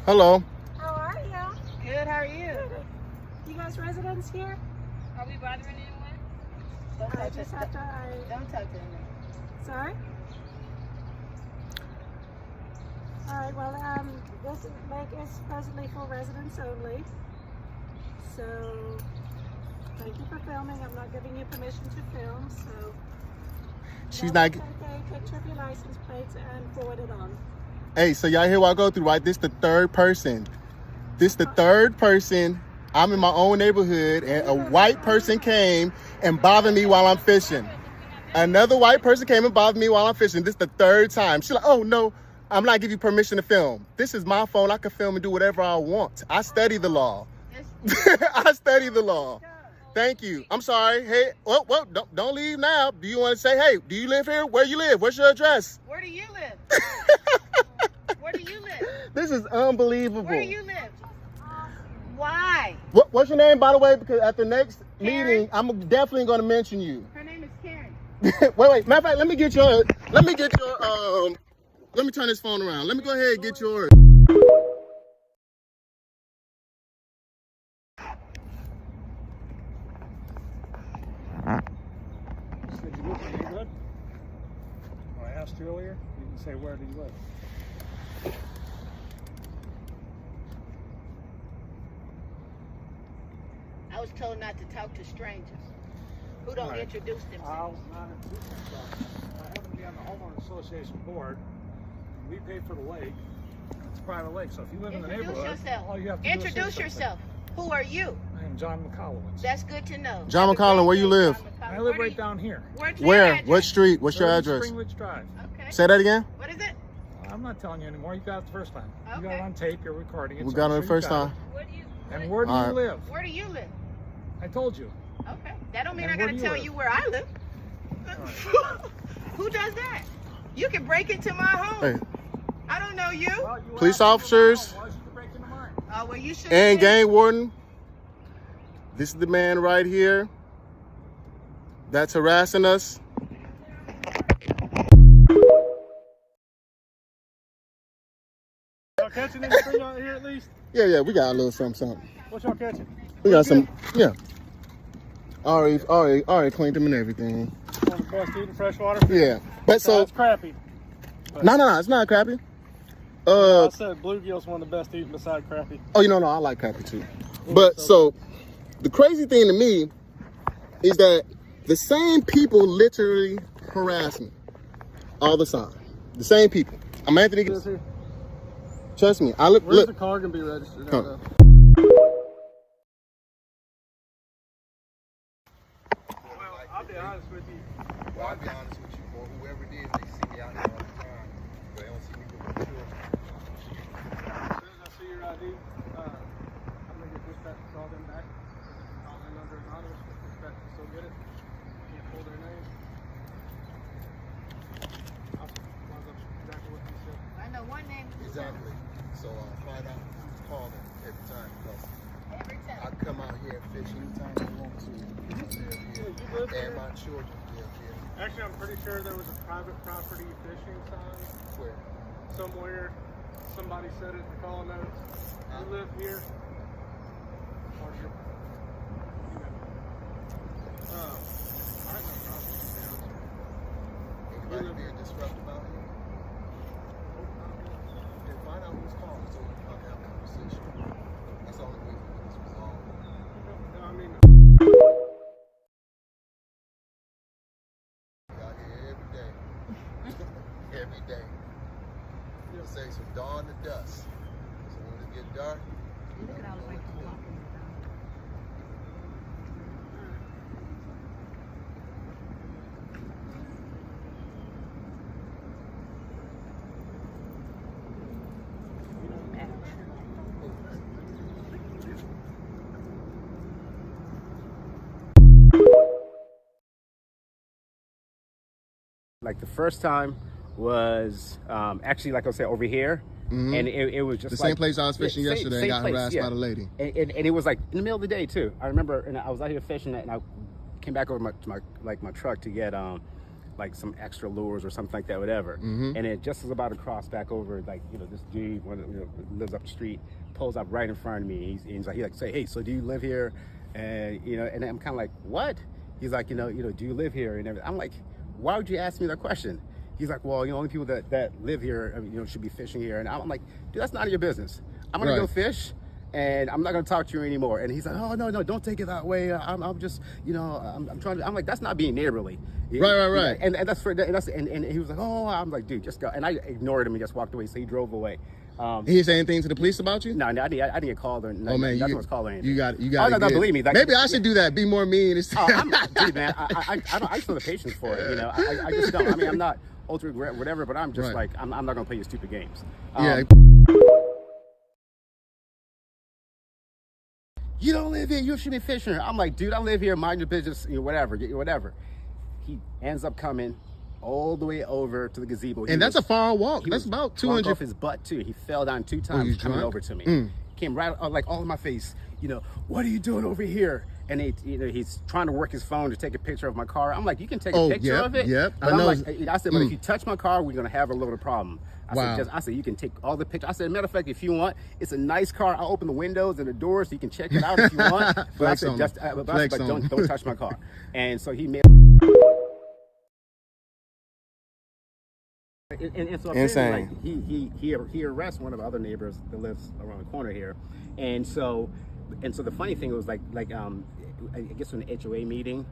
Hello. How are you? Good, how are you? Good. You guys residents here? Are we bothering anyone? Don't touch us. Don't touch anyone. Sorry? All right, well, this lake is supposedly for residents only. So, thank you for filming. I'm not giving you permission to film, so. She's not. Take a picture of your license plates and forward it on. Hey, so y'all hear what I go through, right? This the third person. I'm in my own neighborhood, and a white person came and bothered me while I'm fishing. Another white person came and bothered me while I'm fishing. This is the third time. She's like, oh, no, I'm not giving you permission to film. This is my phone. I can film and do whatever I want. I study the law. I study the law. Thank you. I'm sorry. Hey, well, don't leave now. Do you want to say, hey, do you live here? Where you live? What's your address? Where do you live? Where do you live? This is unbelievable. Where do you live? Why? What's your name, by the way? Because at the next meeting, I'm definitely going to mention you. Her name is Karen. wait. Matter of fact, let me turn this phone around. Let me go ahead and get yours. Did you live in the neighborhood? When I asked you earlier, you didn't say where do you live. I was told not to talk to strangers who don't introduce themselves. I'll not introduce myself. I happen to be on the homeowner association board. We pay for the lake. It's a private lake, so if you live in the neighborhood, all you have to do is Introduce yourself. Who are you? I am John McCollowitz. That's good to know. John McCollum, where you live? I live right down here. Where? What street? What's your address? Springridge Drive. Okay. Say that again? What is it? I'm not telling you anymore. You got it the first time. You got Okay. it on tape. You're recording it. We so got I'm it sure the you first got time. And where do you live? Where do you live? I told you. Okay. That don't mean And I where gotta do you tell live? you where I live. Who does that? You can break into my home. Hey, I don't know you. Well, you police asked me officers why should you break into mine? Oh, well, you should. and gang warden. This is the man right here that's harassing us. Y'all catching anything out here at least? Yeah, we got a little something. What y'all catching? We got some, yeah. Already cleaned them and everything. One of the best eating freshwater fish. Yeah, but so it's crappy. no, it's not crappy. I said bluegill's one of the best eating beside crappie. Oh, I like crappie too. But so the crazy thing to me is that the same people literally harass me all the time. The same people. I'm Anthony. Trust me. Where's the car gonna be registered? Huh. I'll be honest with you. Well, I'll be honest with you, boy. Whoever it is, they see me out here all the time, but they don't see me with my children. As soon as I see your ID, I'm gonna get dispatch to call them back. Call in under anonymous, but dispatch can still get it. Can't pull their name. I'll log up exactly what you said. I know one name. Exactly. So find out who's calling every time, because Every time. I come out here and fish anytime I want to. I live here, You live here? and my children live here. Actually, I'm pretty sure there was a private property fishing sign Where? somewhere. Somebody said it in the call notes. You live here. Or you know. I have no problem, to be honest with you. Anybody being disruptive out here? Then find out who's calling so we can have a conversation. That's the only way we can get this resolved. No, I mean, Out here every day. Every day. Say from dawn to dusk. So when it get dark, you know, Like the first time was actually, like I said, over here. Mhm. And it was just The like, same place I was fishing yesterday and got harassed by the lady. And it was like in the middle of the day too. I remember, and I was out here fishing, and I came back over to my truck to get like some extra lures or something like that, whatever. And it just was about to cross back over, like, you know, this dude lives up the street, pulls up right in front of me. He's like, say, hey, so do you live here? And, you know, and I'm kind of like, what? He's like, you know, do you live here and everything? I'm like, why would you ask me that question? He's like, well, you know, only people that live here, I mean, you know, should be fishing here. And I'm like, dude, that's none of your business. I'm gonna go fish, and I'm not gonna talk to you anymore. And he's like, oh no, don't take it that way. I'm just, you know, I'm trying to. I'm like, that's not being neighborly. Right. And and he was like, oh, I'm like, dude, just go. And I ignored him and just walked away. So he drove away. He didn't say anything to the police about you? No, I didn't get called or nothing. Oh man, nothing was called or anything. You got. Oh, no, believe me. Like, maybe I should do that. Be more mean. I'm not, dude, man. I just have the patience for it. You know, I just don't. I mean, I'm not ultra whatever, but I'm just like, I'm not gonna play your stupid games. Yeah. You don't live here. You should be fishing. I'm like, dude, I live here. Mind your business. You know, whatever. He ends up coming all the way over to the gazebo. And that's a far walk. That's about 200. Off his butt too. He fell down 2 times coming over to me. Came right like all in my face. You know, what are you doing over here? And he's trying to work his phone to take a picture of my car. I'm like, you can take a picture of it. Yep. But I said, but if you touch my car, we're gonna have a little problem. I said, you can take all the pictures. I said, matter of fact, if you want, it's a nice car. I'll open the windows and the doors so you can check it out if you want. But I said, don't touch my car. And so he made. And so insane. Like, he arrests one of the other neighbors that lives around the corner here, and so the funny thing was like I guess in the HOA meeting,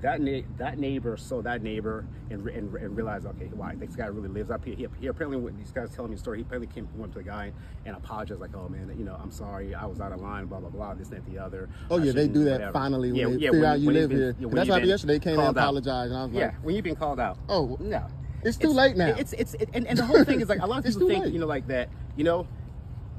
that neighbor saw that neighbor and realized, okay, why this guy really lives up here. He apparently, these guys telling me a story, he apparently went to the guy and apologized, like, oh man, you know, I'm sorry, I was out of line, blah blah blah, this and the other. Oh yeah, they do that whatever. Finally when they figure out you live here. That's what happened yesterday. They came and apologized, and I was like, when you've been called out. Oh no. It's too late now. And the whole thing is like, a lot of people think, you know, like that, you know,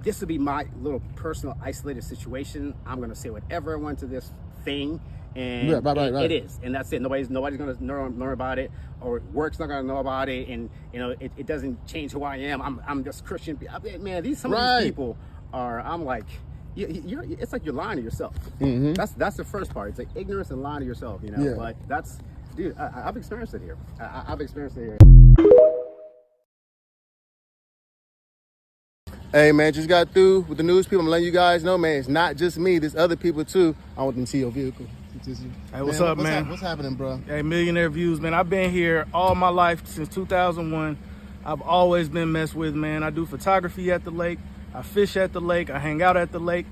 this would be my little personal isolated situation. I'm going to say whatever I want to this thing. And right. It is. And that's it. Nobody's going to learn about it, or work's not going to know about it. And, you know, it doesn't change who I am. I'm just Christian. Man, some of these people are, I'm like, it's like you're lying to yourself. That's the first part. It's like ignorance and lying to yourself, you know, but that's, dude, I've experienced it here. I've experienced it here. Hey man, just got through with the news people. I'm letting you guys know, man, it's not just me. There's other people too. I want them to see your vehicle. Hey, what's up, man? What's happening, bro? Hey, Millionaire Views, man. I've been here all my life since 2001. I've always been messed with, man. I do photography at the lake. I fish at the lake. I hang out at the lake.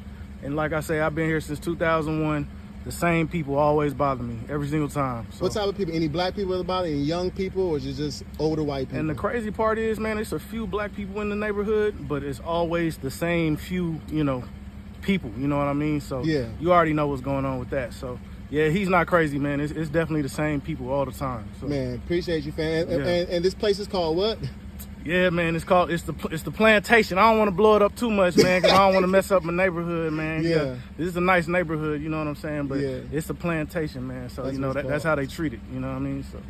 And like I say, I've been here since 2001. The same people always bother me every single time. So. What type of people? Any black people about it? Any young people, or is it just older white people? And the crazy part is, man, it's a few black people in the neighborhood, but it's always the same few, you know, people. You know what I mean? So you already know what's going on with that. So yeah, he's not crazy, man. It's definitely the same people all the time. So. Man, appreciate you, fan. And this place is called what? Yeah, man, it's the plantation. I don't want to blow it up too much, man, because I don't want to mess up my neighborhood, man. Yeah, this is a nice neighborhood, you know what I'm saying? But it's a plantation, man. So you know that's how they treat it. You know what I mean? So.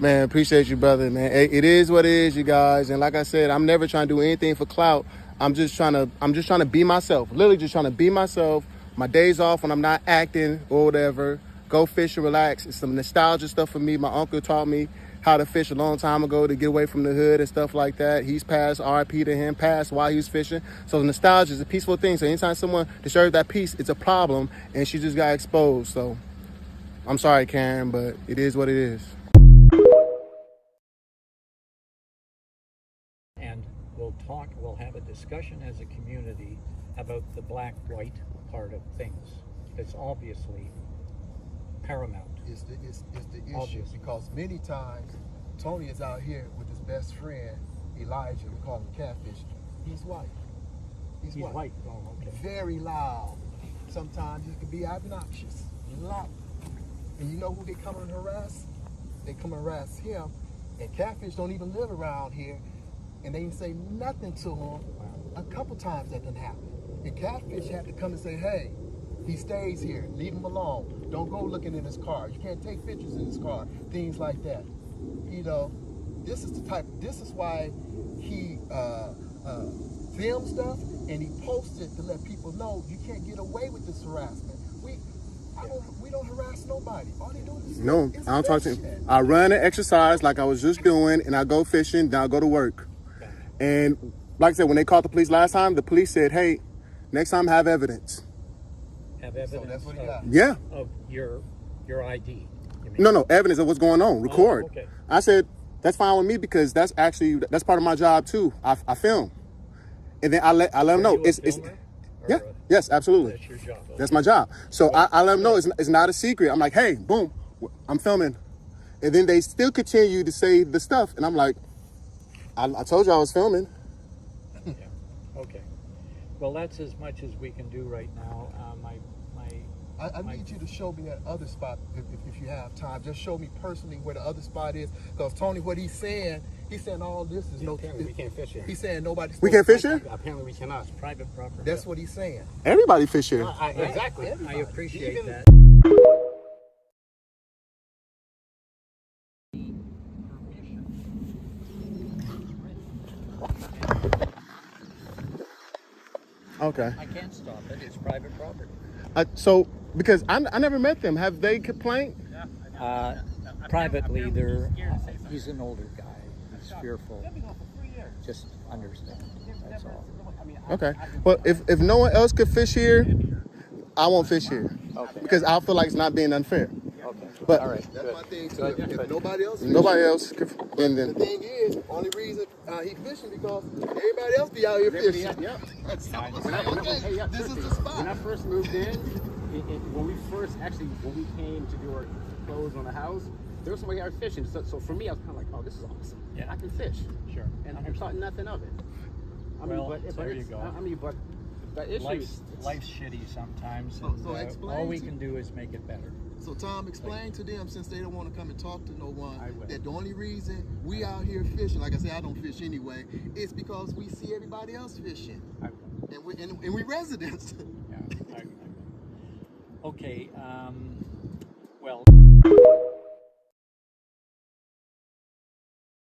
Man, appreciate you, brother, man. It is what it is, you guys. And like I said, I'm never trying to do anything for clout. I'm just trying to be myself. Literally just trying to be myself. My days off when I'm not acting or whatever. Go fish and relax. It's some nostalgia stuff for me. My uncle taught me how to fish a long time ago to get away from the hood and stuff like that. He's passed, RIP to him, passed while he was fishing. So the nostalgia is a peaceful thing. So anytime someone disturbs that peace, it's a problem, and she just got exposed. So I'm sorry, Karen, but it is what it is. And we'll have a discussion as a community about the black-white part of things. It's obviously paramount. It's the issue. Obviously. Because many times Tony is out here with his best friend Elijah. We call him Catfish. He's white. He's white. Oh, okay. Very loud. Sometimes he can be obnoxious. Loud. And you know who they come and harass? They come and harass him. And Catfish don't even live around here. And they didn't say nothing to him. A couple times that didn't happen. And Catfish had to come and say, hey, he stays here. Leave him alone. Don't go looking in his car. You can't take pictures in his car. Things like that. You know, this is why he filmed stuff and he posted to let people know you can't get away with this harassment. We don't harass nobody. All they do is No, I don't talk to him. I run and exercise like I was just doing, and I go fishing, then I go to work. And like I said, when they called the police last time, the police said, hey, next time have evidence. Have evidence So that's what he got. Yeah. of your ID. You mean? No, evidence of what's going on. Record. okay. I said, that's fine with me because that's part of my job too. I film. And then I let them know. Are you a filmer? Yeah, yes, absolutely. That's your job. Okay. That's my job. So I let them know it's not a secret. I'm like, hey, boom, I'm filming. And then they still continue to say the stuff. And I'm like, I told you I was filming. Yeah. Okay. Well, that's as much as we can do right now. I need you to show me that other spot if you have time. Just show me personally where the other spot is. Because Tony, what he's saying all this is no. Apparently we can't fish here. He's saying nobody's. We can't fish here? Apparently we cannot. It's private property. That's what he's saying. Everybody fish here. Exactly. I appreciate that. Okay. I can't stop it. It's private property. So, because I never met them. Have they complained? Privately, he's an older guy. He's fearful. Just understand. That's all. Okay. Well, if no one else could fish here, I won't fish here. Okay. Because I feel like it's not being unfair. Okay. But All right. That's Good. my thing too. If nobody else. nobody else could. And The then, thing is, only reason he fishing because everybody else be out here fishing. Yep. Okay, this is the spot. When I first moved in, when we came to do our clothes on the house, there was somebody out fishing. So for me, I was kind of like, oh, this is awesome. Yeah. I can fish. Sure. And I thought nothing of it. There you go. But the issue Life's shitty sometimes. So And, explain all we to- can do is make it better. So Tom, explain to them, since they don't want to come and talk to no one, I will. that the only reason we out here fishing, like I said, I don't fish anyway, is because we see everybody else fishing, I will. and we residents. Yeah. I will. Okay. Well.